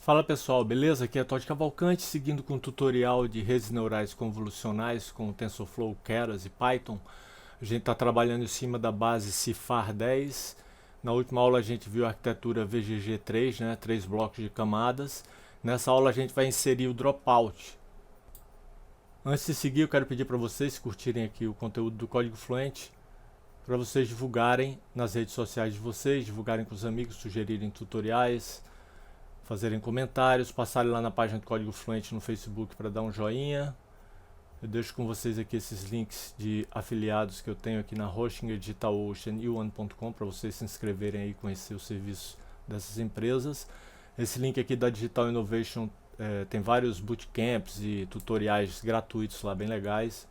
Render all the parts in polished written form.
Fala pessoal, beleza? Aqui é Todd Cavalcante, seguindo com o tutorial de redes neurais convolucionais com TensorFlow, Keras e Python. A gente está trabalhando em cima da base CIFAR 10. Na última aula a gente viu a arquitetura VGG3, né? 3 blocos de camadas. Nessa aula a gente vai inserir o Dropout. Antes de seguir, eu quero pedir para vocês curtirem aqui o conteúdo do Código Fluente, para vocês divulgarem nas redes sociais de vocês, divulgarem com os amigos, sugerirem tutoriais, fazerem comentários, passarem lá na página do Código Fluente no Facebook para dar um joinha. Eu deixo com vocês aqui esses links de afiliados que eu tenho aqui na Hostinger, DigitalOcean e One.com para vocês se inscreverem aí e conhecer o serviço dessas empresas. Esse link aqui da Digital Innovation tem vários bootcamps e tutoriais gratuitos lá bem legais.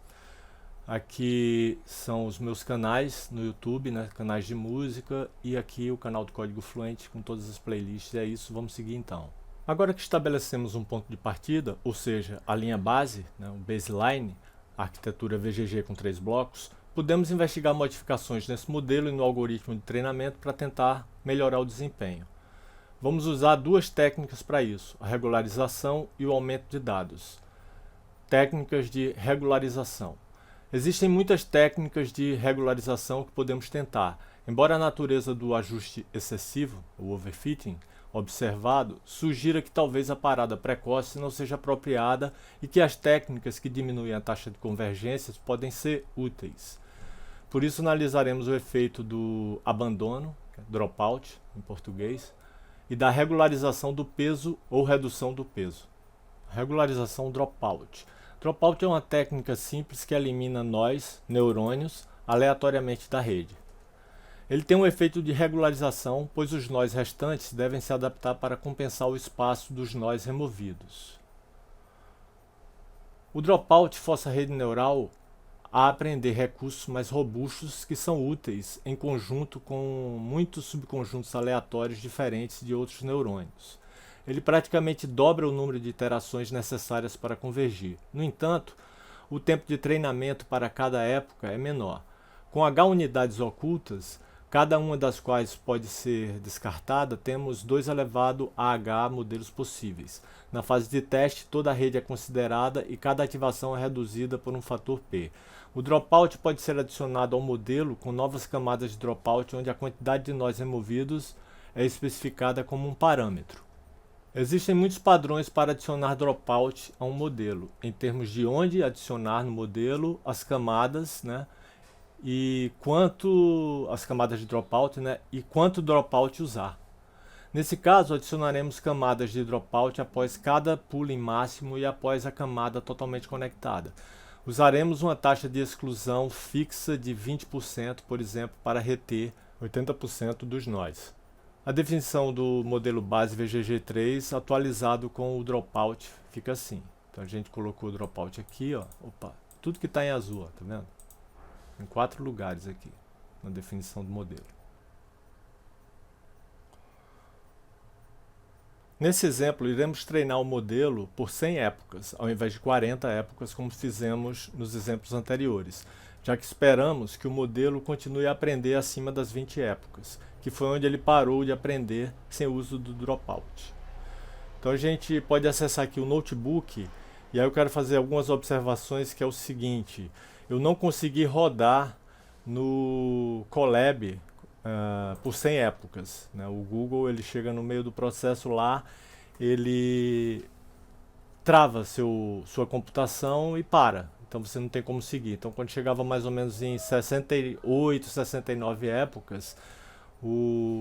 Aqui são os meus canais no YouTube, né, canais de música, e aqui o canal do Código Fluente com todas as playlists. É isso, vamos seguir então. Agora que estabelecemos um ponto de partida, ou seja, a linha base, né, o baseline, a arquitetura VGG com 3 blocos, podemos investigar modificações nesse modelo e no algoritmo de treinamento para tentar melhorar o desempenho. Vamos usar duas técnicas para isso, a regularização e o aumento de dados. Técnicas de regularização. Existem muitas técnicas de regularização que podemos tentar. Embora a natureza do ajuste excessivo, o overfitting, observado, sugira que talvez a parada precoce não seja apropriada e que as técnicas que diminuem a taxa de convergências podem ser úteis. Por isso analisaremos o efeito do abandono, dropout em português, e da regularização do peso ou redução do peso. Regularização dropout. Dropout é uma técnica simples que elimina nós, neurônios, aleatoriamente da rede. Ele tem um efeito de regularização, pois os nós restantes devem se adaptar para compensar o espaço dos nós removidos. O dropout força a rede neural a aprender recursos mais robustos que são úteis em conjunto com muitos subconjuntos aleatórios diferentes de outros neurônios. Ele praticamente dobra o número de iterações necessárias para convergir. No entanto, o tempo de treinamento para cada época é menor. Com H unidades ocultas, cada uma das quais pode ser descartada, temos 2 elevado a H modelos possíveis. Na fase de teste, toda a rede é considerada e cada ativação é reduzida por um fator P. O dropout pode ser adicionado ao modelo com novas camadas de dropout, onde a quantidade de nós removidos é especificada como um parâmetro. Existem muitos padrões para adicionar dropout a um modelo, em termos de onde adicionar no modelo as camadas, né, e quanto as camadas de dropout, né, e quanto dropout usar. Nesse caso, adicionaremos camadas de dropout após cada pooling máximo e após a camada totalmente conectada. Usaremos uma taxa de exclusão fixa de 20%, por exemplo, para reter 80% dos nós. A definição do modelo base VGG3 atualizado com o dropout fica assim. Então a gente colocou o dropout aqui, ó. Opa, tudo que está em azul, ó, tá vendo? Em 4 lugares aqui, na definição do modelo. Nesse exemplo, iremos treinar o modelo por 100 épocas, ao invés de 40 épocas, como fizemos nos exemplos anteriores, já que esperamos que o modelo continue a aprender acima das 20 épocas, que foi onde ele parou de aprender sem o uso do dropout. Então a gente pode acessar aqui o notebook, e aí eu quero fazer algumas observações, que é o seguinte: eu não consegui rodar no Colab por 100 épocas, né? O Google, ele chega no meio do processo lá, ele trava sua computação e para. Então você não tem como seguir. Então quando chegava mais ou menos em 68, 69 épocas,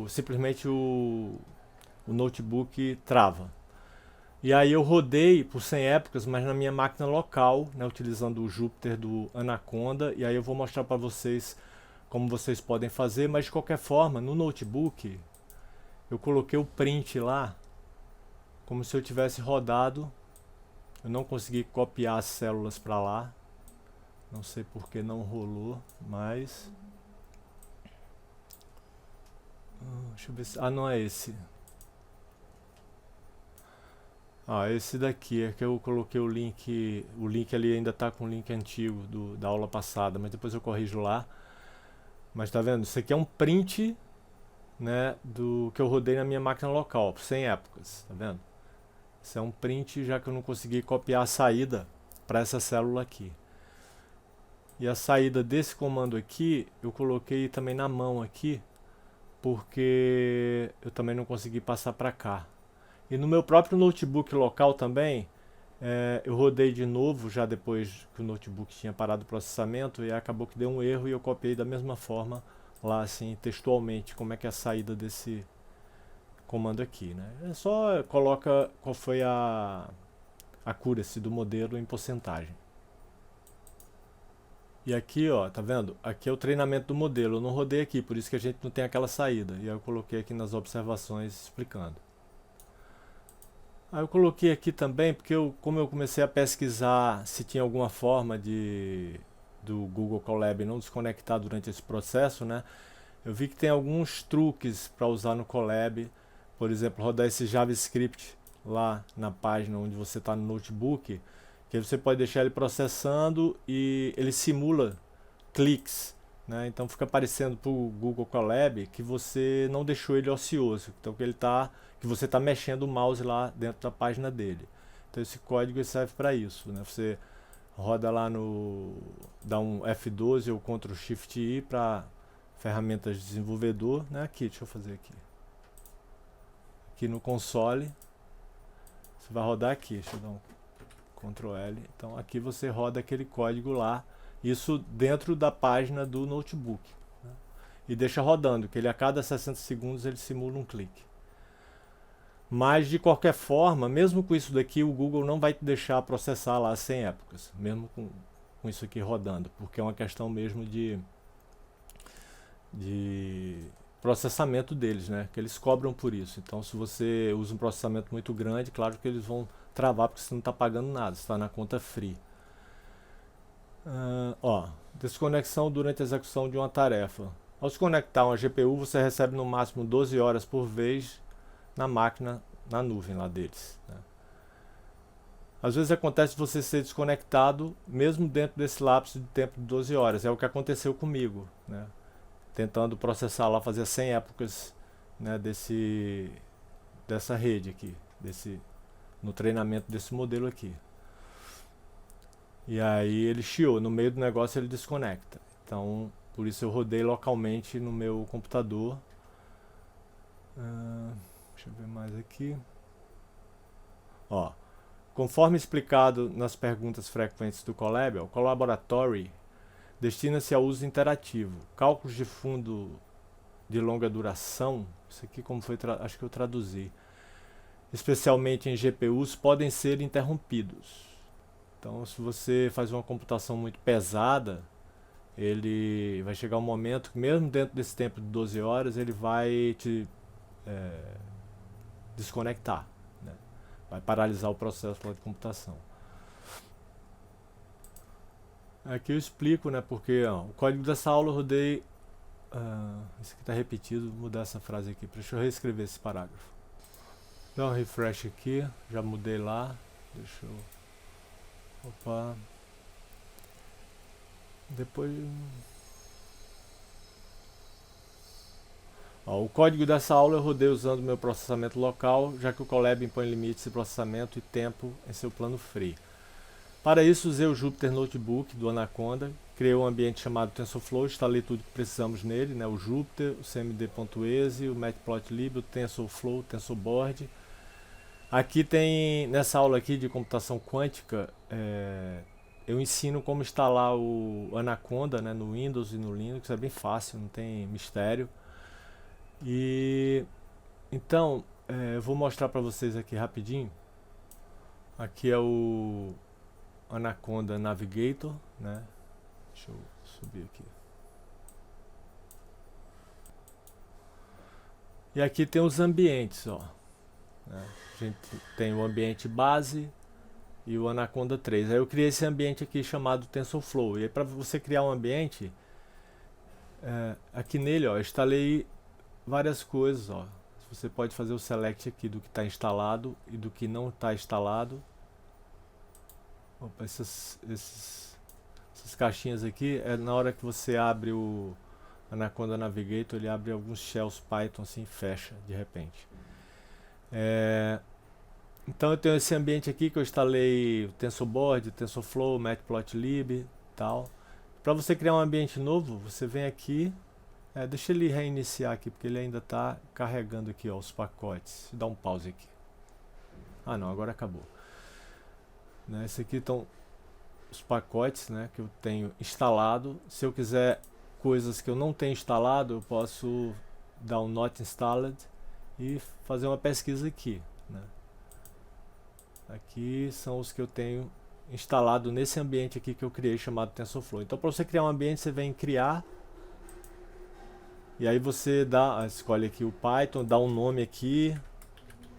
simplesmente o notebook trava. E aí eu rodei por 100 épocas, mas na minha máquina local, né, utilizando o Jupyter do Anaconda, e aí eu vou mostrar para vocês como vocês podem fazer, mas de qualquer forma, no notebook, eu coloquei o print lá, como se eu tivesse rodado. Eu não consegui copiar as células para lá, não sei porque não rolou, mas... deixa eu ver se... não é esse. Esse daqui é que eu coloquei o link ali ainda está com o link antigo da aula passada, mas depois eu corrijo lá. Mas tá vendo? Isso aqui é um print, né, do que eu rodei na minha máquina local, por 100 épocas, tá vendo? Isso é um print, já que eu não consegui copiar a saída para essa célula aqui. E a saída desse comando aqui, eu coloquei também na mão aqui, porque eu também não consegui passar para cá. E no meu próprio notebook local também, eu rodei de novo, já depois que o notebook tinha parado o processamento, e acabou que deu um erro e eu copiei da mesma forma, lá assim, textualmente, como é que é a saída desse comando aqui, né? É só coloca qual foi a accuracy do modelo em porcentagem. E aqui, ó, tá vendo? Aqui é o treinamento do modelo. Eu não rodei aqui, por isso que a gente não tem aquela saída. E aí eu coloquei aqui nas observações explicando. Aí eu coloquei aqui também, porque como eu comecei a pesquisar se tinha alguma forma do Google Colab não desconectar durante esse processo, né? Eu vi que tem alguns truques para usar no Colab. Por exemplo, rodar esse JavaScript lá na página onde você está no notebook, que aí você pode deixar ele processando e ele simula cliques, né? Então fica aparecendo para o Google Colab que você não deixou ele ocioso, então que você está mexendo o mouse lá dentro da página dele. Então esse código serve para isso, né? Você roda lá dá um F12 ou Ctrl Shift I para ferramentas de desenvolvedor, né? Aqui, deixa eu fazer aqui. Aqui no console, você vai rodar aqui, deixa eu dar um Ctrl L. Então aqui você roda aquele código lá, isso dentro da página do notebook, né? E deixa rodando, que ele a cada 60 segundos ele simula um clique. Mas de qualquer forma, mesmo com isso daqui, o Google não vai te deixar processar lá 100 épocas, mesmo com isso aqui rodando, porque é uma questão mesmo de processamento deles, né? Que eles cobram por isso. Então, se você usa um processamento muito grande, claro que eles vão travar porque você não está pagando nada, você está na conta free. Desconexão durante a execução de uma tarefa. Ao se conectar a uma GPU, você recebe no máximo 12 horas por vez na máquina, na nuvem lá deles, né? Às vezes acontece você ser desconectado mesmo dentro desse lapso de tempo de 12 horas. É o que aconteceu comigo, né? Tentando processar lá, fazer 100 épocas, né, dessa rede aqui, no treinamento desse modelo aqui. E aí ele chiou, no meio do negócio ele desconecta. Então, por isso eu rodei localmente no meu computador. Deixa eu ver mais aqui. Ó, conforme explicado nas perguntas frequentes do Colab, o Colaboratory destina-se ao uso interativo. Cálculos de fundo de longa duração, isso aqui como foi, acho que eu traduzi, especialmente em GPUs, podem ser interrompidos. Então, se você faz uma computação muito pesada, ele vai chegar um momento que mesmo dentro desse tempo de 12 horas, ele vai te desconectar, né? Vai paralisar o processo de computação. Aqui eu explico, né, porque o código dessa aula eu rodei. Isso aqui está repetido, vou mudar essa frase aqui. Deixa eu reescrever esse parágrafo. Dá um refresh aqui, já mudei lá. Deixa eu. Opa. Depois. O código dessa aula eu rodei usando meu processamento local, já que o Colab impõe limites de processamento e tempo em seu plano free. Para isso, usei o Jupyter Notebook do Anaconda, criei um ambiente chamado TensorFlow, instalei tudo que precisamos nele, né? O Jupyter, o cmd.exe, o Matplotlib, o TensorFlow, o TensorBoard. Aqui tem, nessa aula aqui de computação quântica, eu ensino como instalar o Anaconda, né, no Windows e no Linux, é bem fácil, não tem mistério. E então, eu vou mostrar para vocês aqui rapidinho. Aqui é o Anaconda Navigator, né? Deixa eu subir aqui. E aqui tem os ambientes, ó, né? A gente tem o ambiente base e o Anaconda 3. Aí eu criei esse ambiente aqui chamado TensorFlow. E aí para você criar um ambiente, aqui nele, ó, eu instalei várias coisas, ó. Você pode fazer o select aqui do que está instalado e do que não está instalado. Opa, essas caixinhas aqui, na hora que você abre o Anaconda Navigator, ele abre alguns shells Python assim e fecha de repente. Então eu tenho esse ambiente aqui que eu instalei o TensorBoard, o TensorFlow, o Matplotlib e tal. Para você criar um ambiente novo, você vem aqui, deixa ele reiniciar aqui, porque ele ainda está carregando aqui ó, os pacotes. Dá um pause aqui. Ah não, agora acabou. Né, esse aqui estão os pacotes, né, que eu tenho instalado. Se eu quiser coisas que eu não tenho instalado, eu posso dar um Not Installed e fazer uma pesquisa aqui. Né. Aqui são os que eu tenho instalado nesse ambiente aqui que eu criei chamado TensorFlow. Então para você criar um ambiente, você vem em criar e aí você escolhe aqui o Python, dá um nome aqui,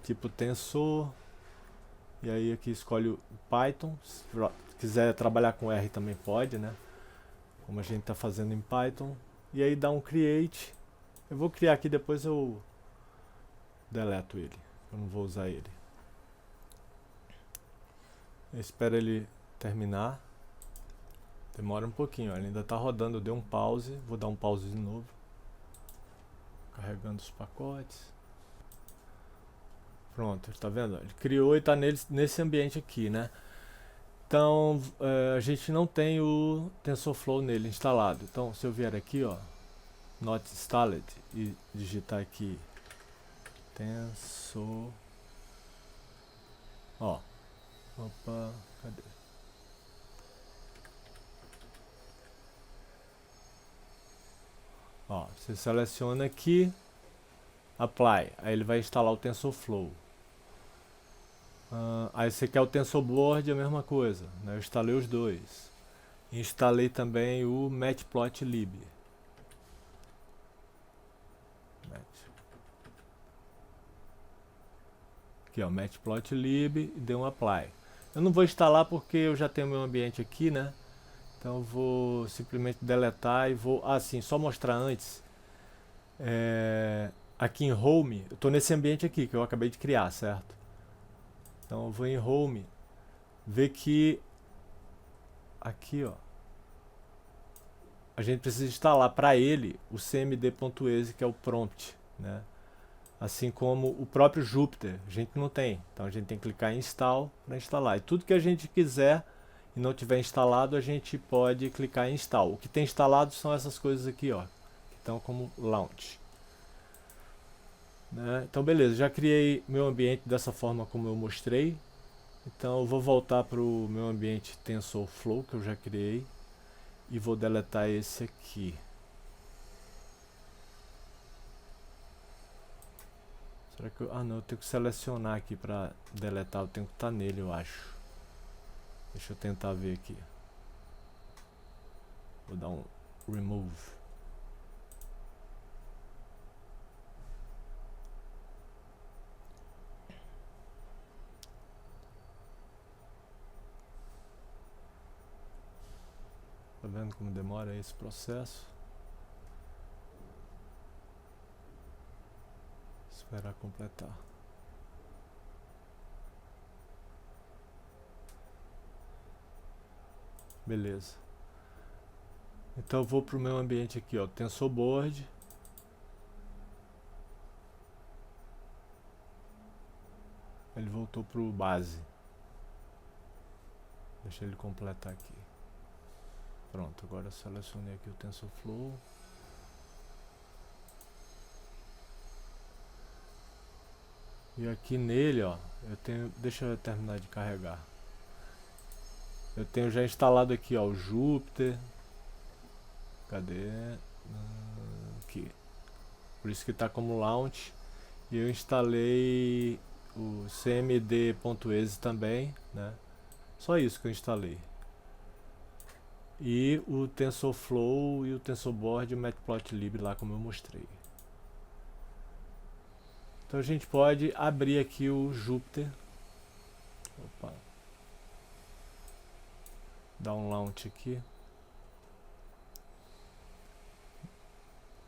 tipo Tensor, e aí aqui escolhe o Python. Se quiser trabalhar com R também pode, né? Como a gente está fazendo em Python. E aí dá um create. Eu vou criar aqui, depois eu deleto ele. Eu não vou usar ele. Eu espero ele terminar. Demora um pouquinho, ó. Ele ainda está rodando. Eu dei um pause. Vou dar um pause de novo. Carregando os pacotes. Pronto, está vendo? Ele criou e está nesse ambiente aqui, né? Então, a gente não tem o TensorFlow nele instalado. Então, se eu vier aqui, ó, Not Installed, e digitar aqui Tensor... Ó, opa, cadê? Ó, você seleciona aqui, Apply, aí ele vai instalar o TensorFlow. Aí você quer o TensorBoard, a mesma coisa, né? Eu instalei os dois. Instalei também o Matplotlib. Aqui ó, Matplotlib e dei um Apply. Eu não vou instalar porque eu já tenho meu ambiente aqui, né? Então eu vou simplesmente deletar e vou... Ah, sim, só mostrar antes. Aqui em Home, eu estou nesse ambiente aqui que eu acabei de criar, certo? Então eu vou em Home, ver que aqui ó, a gente precisa instalar para ele o cmd.exe, que é o prompt, né? Assim como o próprio Jupyter, a gente não tem. Então a gente tem que clicar em Install para instalar. E tudo que a gente quiser e não tiver instalado, a gente pode clicar em Install. O que tem instalado são essas coisas aqui, ó, que estão como Launch. Né? Então beleza, já criei meu ambiente dessa forma como eu mostrei. Então eu vou voltar para o meu ambiente TensorFlow que eu já criei e vou deletar esse aqui. Será que eu... Ah não, eu tenho que selecionar aqui para deletar, eu tenho que estar nele, eu acho. Deixa eu tentar ver aqui. Vou dar um remove. Tá vendo como demora esse processo? Esperar completar. Beleza. Então eu vou para o meu ambiente aqui, ó, TensorBoard. Ele voltou para o base. Deixa ele completar aqui. Pronto, agora eu selecionei aqui o TensorFlow. E aqui nele, ó, eu tenho, deixa eu terminar de carregar. Eu tenho já instalado aqui, ó, o Jupyter. Cadê? Aqui. Por isso que está como launch. E eu instalei o cmd.exe também, né? Só isso que eu instalei. E o TensorFlow e o TensorBoard e o Matplotlib lá como eu mostrei. Então a gente pode abrir aqui o Jupyter. Opa. Dar um launch aqui.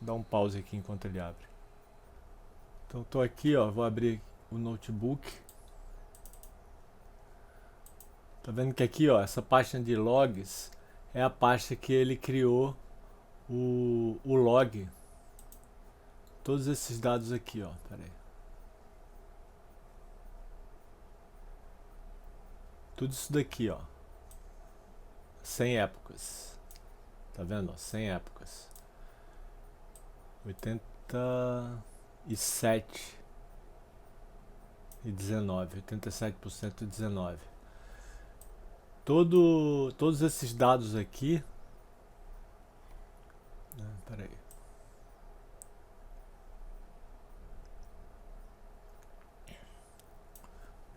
Dá um pause aqui enquanto ele abre. Então estou aqui, ó, vou abrir o notebook. Tá vendo que aqui, ó, essa pasta de logs é a pasta que ele criou o log. Todos esses dados aqui, ó, peraí. Tudo isso daqui, ó. 100 épocas. Tá vendo? Ó, 100 épocas. 87 e 19. 87% e 19. Todos esses dados aqui. Peraí.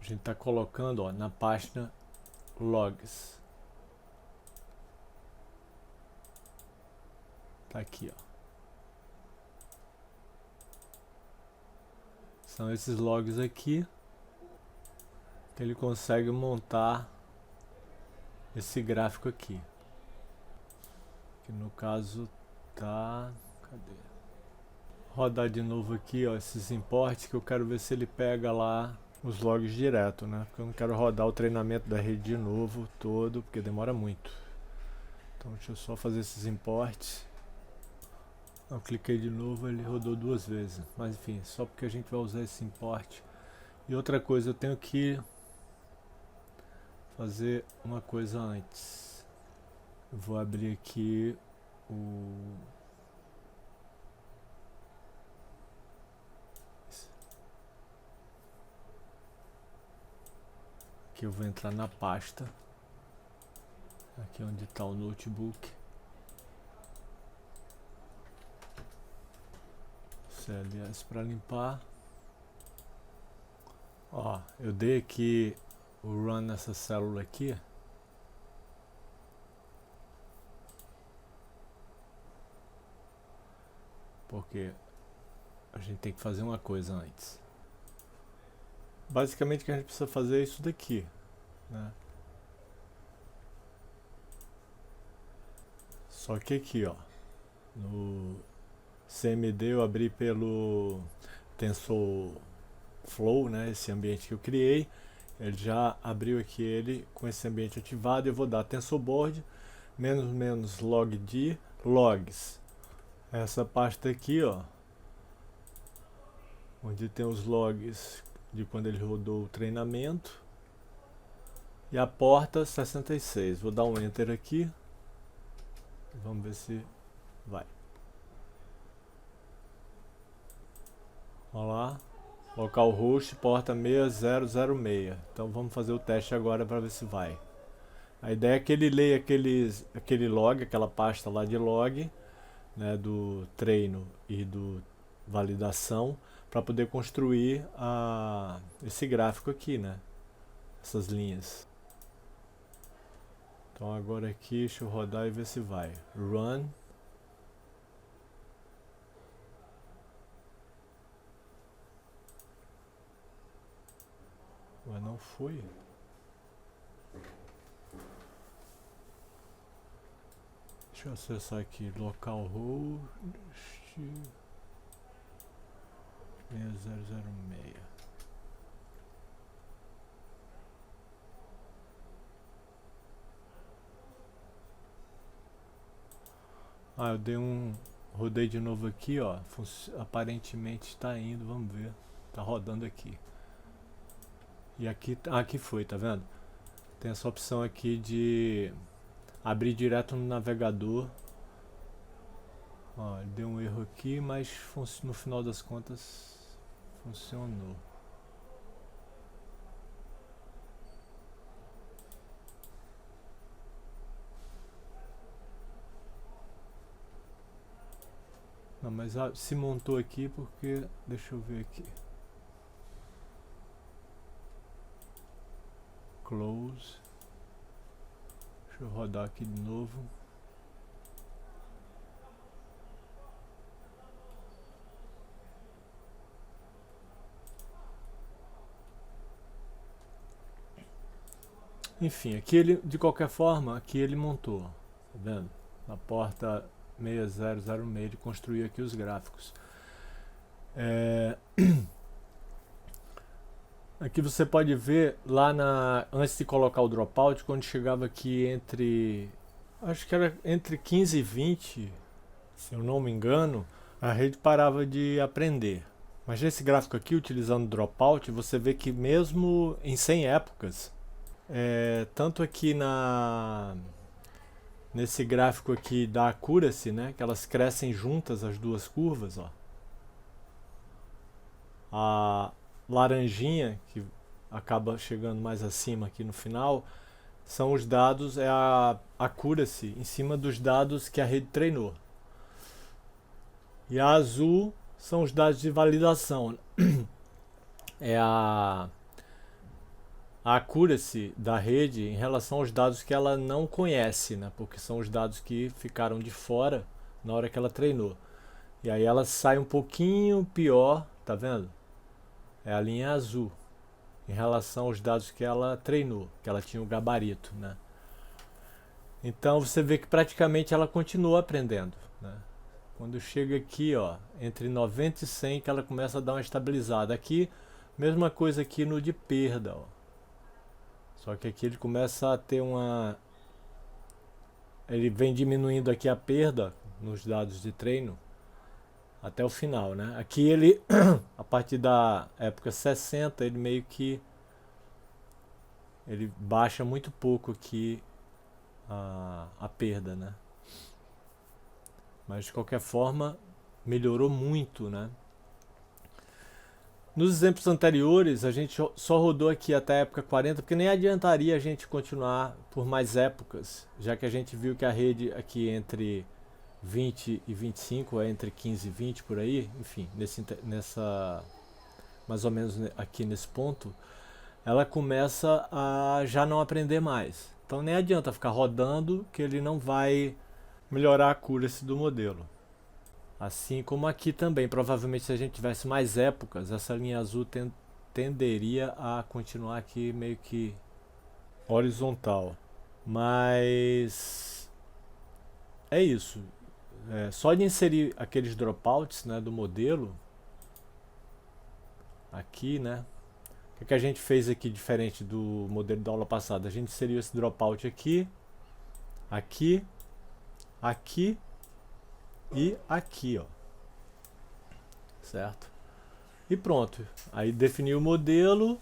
A gente está colocando, ó, na página logs. Tá aqui, ó. São esses logs aqui que ele consegue montar esse gráfico aqui. Que no caso tá... Cadê? Rodar de novo aqui, ó, esses imports, que eu quero ver se ele pega lá os logs direto, né? Porque eu não quero rodar o treinamento da rede de novo todo, porque demora muito. Então deixa eu só fazer esses imports. Eu cliquei de novo, ele rodou 2 vezes. Mas enfim, só porque a gente vai usar esse import. E outra coisa, eu tenho que fazer uma coisa antes. Eu vou abrir aqui o... Aqui eu vou entrar na pasta. Aqui onde está o notebook. CLS para limpar. Ó, eu dei aqui o run nessa célula aqui. Porque a gente tem que fazer uma coisa antes. Basicamente o que a gente precisa fazer é isso daqui, né? Só que aqui, ó, no CMD eu abri pelo TensorFlow, né, esse ambiente que eu criei. Ele já abriu aqui ele com esse ambiente ativado. Eu vou dar TensorBoard menos logd logs. Essa pasta aqui, ó, onde tem os logs de quando ele rodou o treinamento. E a porta 66. Vou dar um enter aqui. Vamos ver se vai. Olha lá. Localhost, porta 6006. Então vamos fazer o teste agora para ver se vai. A ideia é que ele leia aquele log, aquela pasta lá de log, né, do treino e do validação, para poder construir esse gráfico aqui, né? Essas linhas. Então agora aqui, deixa eu rodar e ver se vai. Run. Mas não foi. Deixa eu acessar aqui. Localhost 6006. Eu dei rodei de novo aqui, ó. Aparentemente está indo, vamos ver. Tá rodando aqui. E aqui foi, tá vendo? Tem essa opção aqui de abrir direto no navegador. Ó, deu um erro aqui, mas no final das contas funcionou. Não, mas se montou aqui porque... Deixa eu ver aqui. Close. Deixa eu rodar aqui de novo. Enfim, aqui ele, de qualquer forma, aqui ele montou, tá vendo? Na porta 6006 ele construiu aqui os gráficos. Aqui você pode ver lá antes de colocar o dropout, quando chegava aqui acho que era entre 15 e 20, se eu não me engano, a rede parava de aprender. Mas nesse gráfico aqui, utilizando o dropout, você vê que mesmo em 100 épocas, Tanto aqui nesse gráfico aqui da accuracy, né, que elas crescem juntas as duas curvas, ó. A laranjinha, que acaba chegando mais acima aqui no final, são os dados, é a accuracy em cima dos dados que a rede treinou. E a azul são os dados de validação. É a accuracy da rede em relação aos dados que ela não conhece, né? Porque são os dados que ficaram de fora na hora que ela treinou. E aí ela sai um pouquinho pior, tá vendo? É a linha azul em relação aos dados que ela treinou, que ela tinha o gabarito, né? Então você vê que praticamente ela continua aprendendo, né? Quando chega aqui, ó, entre 90 e 100 que ela começa a dar uma estabilizada. Aqui, mesma coisa aqui no de perda, ó. Só que aqui ele começa a ter ele vem diminuindo aqui a perda nos dados de treino até o final, né? Aqui ele, a partir da época 60, ele meio que ele baixa muito pouco aqui a perda, né? Mas de qualquer forma melhorou muito, né? Nos exemplos anteriores, a gente só rodou aqui até a época 40, porque nem adiantaria a gente continuar por mais épocas, já que a gente viu que a rede aqui entre 20 e 25, é entre 15 e 20 por aí, enfim, nessa mais ou menos aqui nesse ponto, ela começa a já não aprender mais. Então nem adianta ficar rodando, que ele não vai melhorar a accuracy do modelo. Assim como aqui também, provavelmente se a gente tivesse mais épocas, essa linha azul tenderia a continuar aqui meio que horizontal. Mas é isso. Só de inserir aqueles dropouts, né, do modelo aqui, né? O que a gente fez aqui diferente do modelo da aula passada? A gente inseriu esse dropout aqui, aqui, aqui e aqui, ó. Certo? E pronto. Aí definiu o modelo,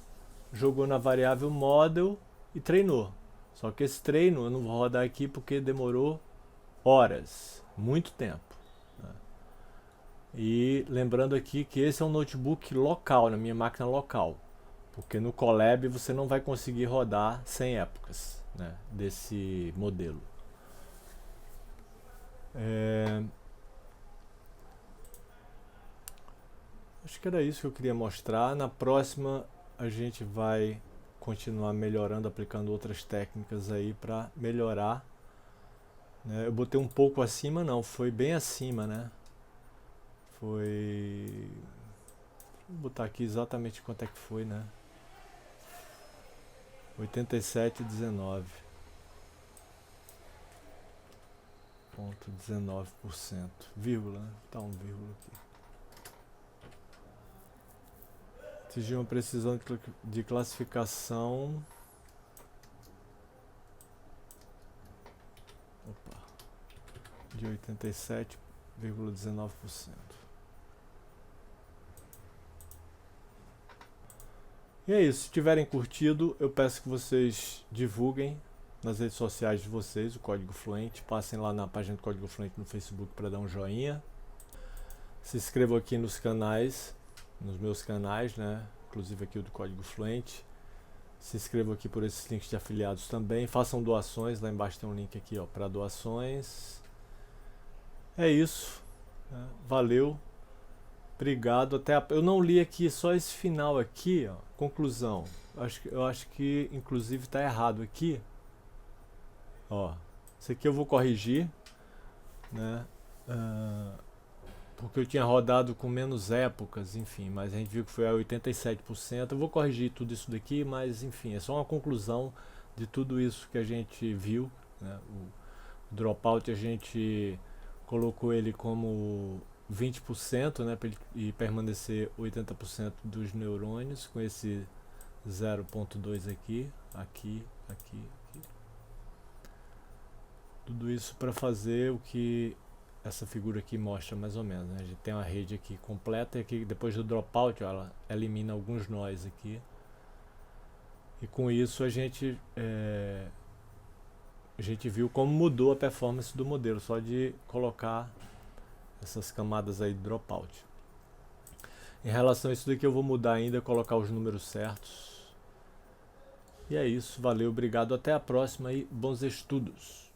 jogou na variável model e treinou. Só que esse treino eu não vou rodar aqui porque demorou horas, muito tempo. Né? E lembrando aqui que esse é um notebook local, na minha máquina local. Porque no Colab você não vai conseguir rodar 100 épocas, né, desse modelo. Acho que era isso que eu queria mostrar. Na próxima a gente vai continuar melhorando, aplicando outras técnicas aí para melhorar. Né? Eu botei um pouco acima, não, foi bem acima, né? Foi... Vou botar aqui exatamente quanto é que foi, né? 87,19%. 0,19%. Vírgula, né? Tá um vírgula aqui. Atingir uma precisão de classificação. Opa. De 87,19%. E é isso. Se tiverem curtido, eu peço que vocês divulguem nas redes sociais de vocês o Código Fluente. Passem lá na página do Código Fluente no Facebook para dar um joinha. Se inscrevam aqui nos canais, nos meus canais, né? Inclusive aqui o do Código Fluente. Se inscrevam aqui por esses links de afiliados também. Façam doações. Lá embaixo tem um link aqui, ó, para doações. É isso. Valeu. Obrigado. Eu não li aqui só esse final aqui, ó. Conclusão. Eu acho que inclusive está errado aqui. Ó, isso aqui eu vou corrigir, né? Porque eu tinha rodado com menos épocas, enfim, mas a gente viu que foi a 87%. Eu vou corrigir tudo isso daqui, mas enfim, é só uma conclusão de tudo isso que a gente viu, né? O dropout a gente colocou ele como 20%, né, para ele permanecer 80% dos neurônios com esse 0,2 aqui, aqui, aqui, aqui. Tudo isso para fazer o que essa figura aqui mostra mais ou menos, né? A gente tem uma rede aqui completa e aqui depois do dropout, ó, ela elimina alguns nós aqui. E com isso a gente viu como mudou a performance do modelo, só de colocar essas camadas aí de dropout. Em relação a isso daqui eu vou mudar ainda, colocar os números certos. E é isso, valeu, obrigado, até a próxima e bons estudos.